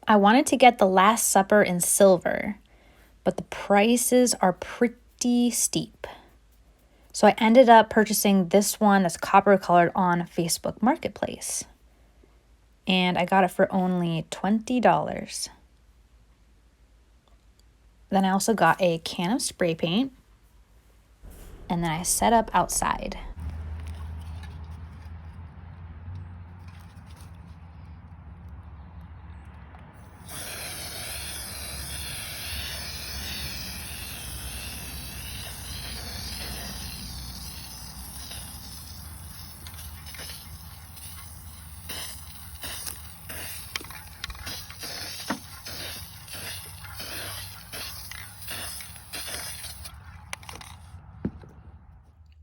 I wanted to get the Last Supper in silver, but the prices are pretty steep. So I ended up purchasing this one that's copper colored on Facebook Marketplace. And I got it for only $20. Then I also got a can of spray paint. And then I set up outside.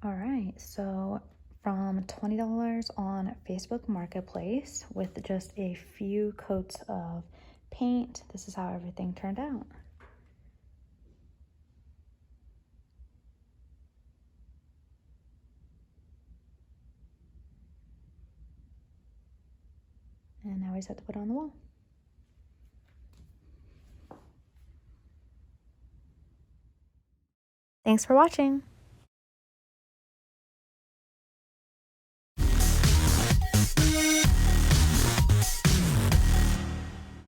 All right, so from $20 on Facebook Marketplace with just a few coats of paint, this is how everything turned out. And now I just have to put it on the wall. Thanks for watching.